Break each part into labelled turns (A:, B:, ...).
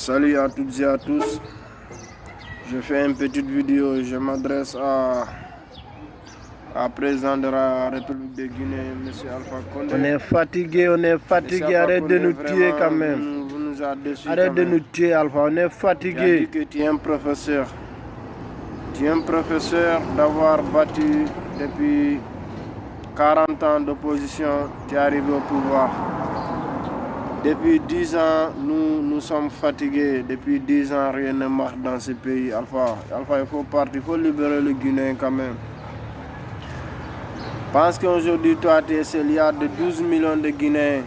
A: Salut à toutes et à tous. Je fais une petite vidéo. Je m'adresse à président de la République de Guinée, M. Alpha Condé.
B: On est fatigué, arrête de nous tuer quand même.
A: Vous nous avez déçus.
B: Arrête de nous tuer, Alpha, on est fatigué.
A: Tu as dit que tu es un professeur. Tu es un professeur d'avoir battu depuis 40 ans d'opposition, tu es arrivé au pouvoir. Depuis 10 ans, nous sommes fatigués. Depuis 10 ans, rien ne marche dans ce pays. Alpha, il faut partir, il faut libérer le Guinéen quand même. Pense qu'aujourd'hui, toi, tu es seul. Il y a de 12 millions de Guinéens.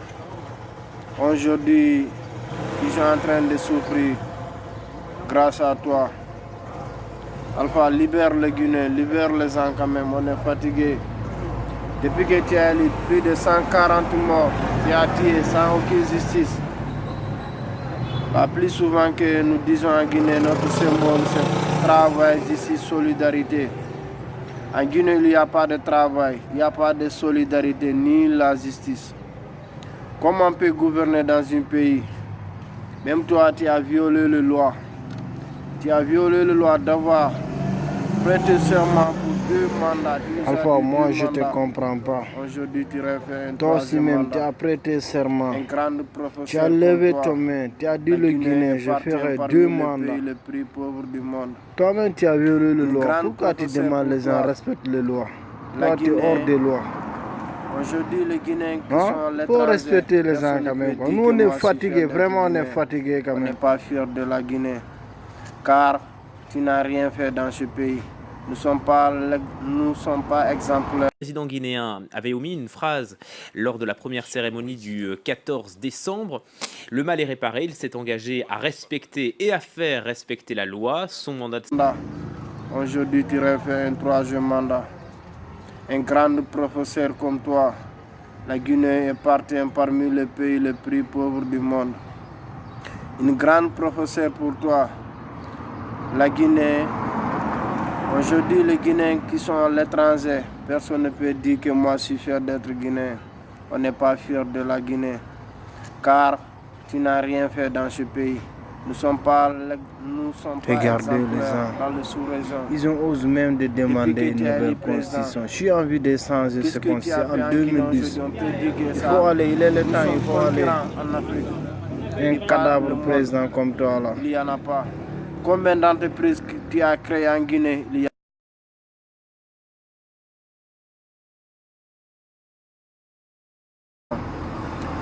A: Aujourd'hui, ils sont en train de souffrir grâce à toi. Alpha, libère le Guinéen, libère les gens quand même. On est fatigués. Depuis que tu as eu plus de 140 morts, tu as tué sans aucune justice. Plus souvent que nous disons en Guinée, notre symbole c'est travail, justice, solidarité. En Guinée, il n'y a pas de travail, il n'y a pas de solidarité ni la justice. Comment on peut gouverner dans un pays? Même toi, tu as violé la loi. Tu as violé la loi d'avoir prêté serment pour 2 mandats.
B: Alpha, moi je ne te comprends pas.
A: Aujourd'hui, tu refais un
B: toi aussi même, tu as prêté serment. Tu as levé ton main, tu as dit le Guinée, je ferai 2 mandats.
A: Le plus pauvre du monde.
B: Toi-même, tu as violé la loi. Pourquoi tu demandes les gens respectent les lois? Toi, tu es hors des lois.
A: Aujourd'hui, les Guinéens qui sont l'étranger,
B: faut respecter les gens quand même. Nous, on est fatigués, vraiment, on est fatigués quand même.
A: On n'est pas fiers de la Guinée, car tu n'as rien fait dans ce pays. Nous ne sommes pas exemplaires.
C: Le président guinéen avait omis une phrase lors de la première cérémonie du 14 décembre. Le mal est réparé, il s'est engagé à respecter et à faire respecter la loi. Son mandat de...
A: Aujourd'hui, tu refais un 3e mandat. Un grand professeur comme toi, la Guinée appartient parmi les pays les plus pauvres du monde. Une grande professeur pour toi, la Guinée. Aujourd'hui, les Guinéens qui sont à l'étranger, personne ne peut dire que moi je suis fier d'être Guinéen. On n'est pas fier de la Guinée, car tu n'as rien fait dans ce pays. Nous ne sommes pas
B: regardez les gens,
A: dans le sous-région.
B: Ils ont osé même de demander une nouvelle constitution. Je suis envie de changer ce constitution en 2010. Il faut aller, il est le temps, il faut aller. Un cadavre président comme toi là.
A: Il n'y en a pas. Combien d'entreprises tu as créées en Guinée? Il y a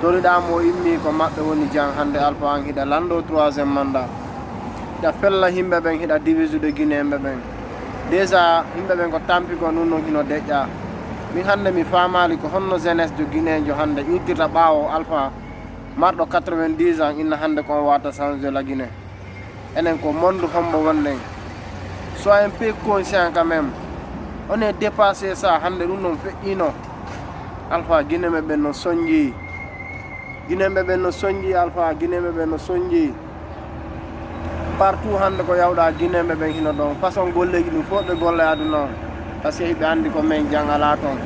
A: Toridamo immi ko mabbe woni jang hande Alpha an hida lando 3e mandat. Da fella himbe ben hida divise de Guinée ben. Déjà himbe ben ko tampi ko non no hino deja. Mi hande mi famali ko honno jeunesse de Guinée jo hande yiddirta bawo Alpha mardo 90 ans inna hande ko wata changer la Guinée. Enen ko monde hombo wonne. Sois un peu conscient quand même. On est dépassé ça hande dum non feino. Alpha Guinée me ben no sonji. Guinée be no sonji Alpha Guinée be no sonji partout hande ko yawda Guinée be hino don façon golleji du fo be golle aduna parce que be andi ko men jang ala ton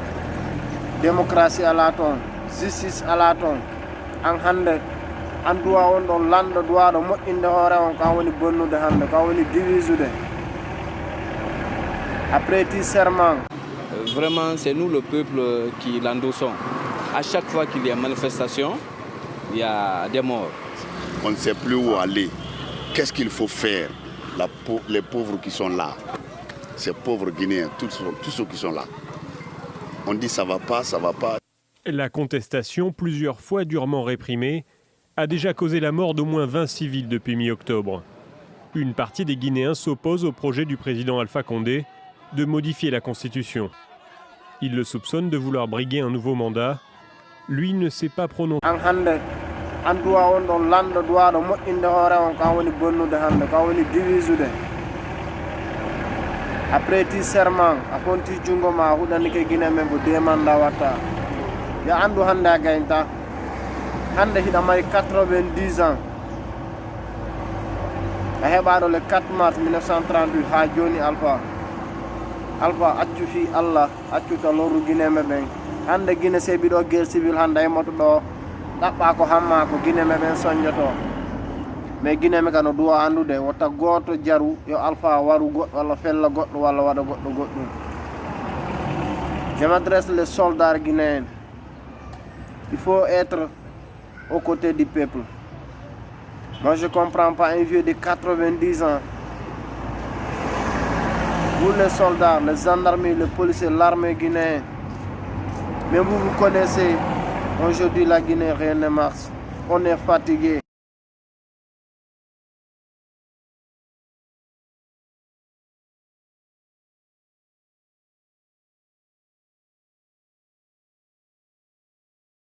A: démocratie ala ton justice ala ton an hande an duwa on don lando duwa do moƴƴinde hoore on ka woni bonnude hande ka woni divisude après ti serment.
D: Vraiment c'est nous le peuple qui l'endossons. À chaque fois qu'il y a manifestation, il y a des morts.
E: On ne sait plus où aller. Qu'est-ce qu'il faut faire? Les pauvres qui sont là, ces pauvres Guinéens, tous ceux qui sont là. On dit ça va pas, ça va pas.
F: La contestation, plusieurs fois durement réprimée, a déjà causé la mort d'au moins 20 civils depuis mi-octobre. Une partie des Guinéens s'oppose au projet du président Alpha Condé de modifier la Constitution. Il le soupçonne de vouloir briguer un nouveau mandat. Lui ne s'est pas prononcé.
A: Après ti serment, après ti jungo ma hudani ke Guinée men ko demanda wata. Ya andu hande gaynta. Hande hida mari 90 ans. A heɓaɗo le 4 mars 1938 ha joni Alpha accu fi Allah accu to lorru Guinée men. Hande Guinée sebi do guerre civil hande e moto do dabba ko hamma ko Guinée men soñjoto. mais Guinée me kano duwa andude wota goto jaru yo Alpha waru goɗɗo walla fella goɗɗo walla waɗa goɗɗo goɗɗum. Je m'adresse les soldats guinéens. Il faut être aux côtés du peuple. Moi je comprends pas un vieux de 90 ans. Vous les soldats, les gendarmes, les policiers, l'armée guinéenne, mais vous connaissez, aujourd'hui la Guinée, rien ne marche. On est fatigué.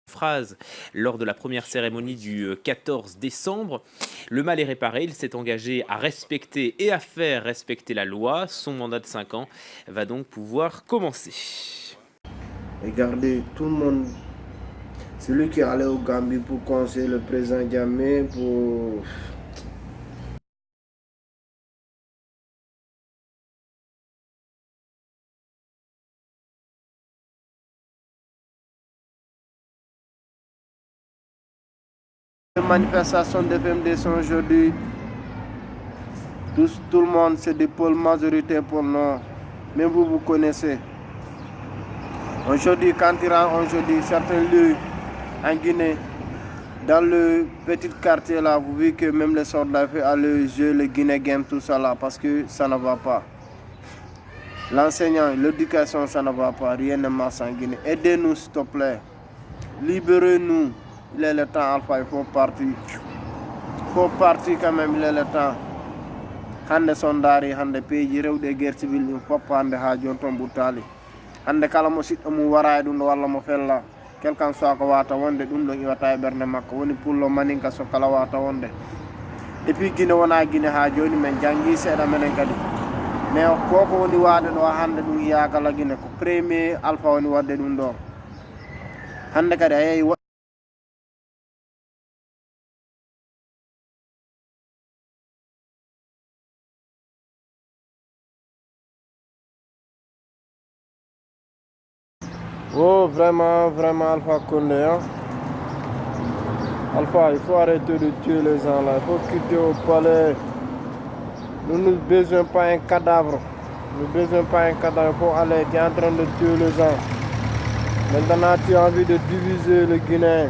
C: Phrase lors de la première cérémonie du 14 décembre. Le mal est réparé, il s'est engagé à respecter et à faire respecter la loi. Son mandat de 5 ans va donc pouvoir commencer.
A: Regardez, tout le monde, celui qui est allé au Gambie pour conseiller le président Jammeh, pour... Les manifestations de FMD sont aujourd'hui, tout le monde c'est des pôles majoritaires pour nous, mais vous connaissez. Aujourd'hui, quand il rentre aujourd'hui, certains lieux en Guinée, dans le petit quartier là, vous voyez que même les soldats peuvent aller jouer le Guinée Game, tout ça là, parce que ça ne va pas. L'enseignant, l'éducation, ça ne va pas, rien ne marche en Guinée. Aidez-nous s'il te plaît, libérez-nous. Il est le temps, Alpha, il faut partir. Il faut partir quand même, il est le temps. Hande sondari, hande peji, rewde guerre civile, il faut pas hande ha jonton boutali. Hande kala mo siɗɗo mum wara ɗum ɗo walla mo fella, quelqu'un soit ko wata wonde ɗum ɗo iwata e ɓerde makko, woni pullo maninka so kala wata wonde. Et puis Guinée wona Guinée ha joni men jangi seeɗa menen kadi. Mais koko woni wade ɗo hande ɗum yakala Guinée ko premier Alpha woni wadde ɗum ɗo. Hande kadi a yeeyi. Oh, vraiment, Alpha Condé. Hein? Alpha, il faut arrêter de tuer les gens là. Il faut quitter au palais. Nous ne besoin pas un cadavre. Nous ne besoin pas un cadavre. Il faut aller. Tu es en train de tuer les gens. Maintenant, tu as envie de diviser le Guinée.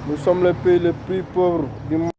A: Nous sommes le pays le plus pauvre du monde.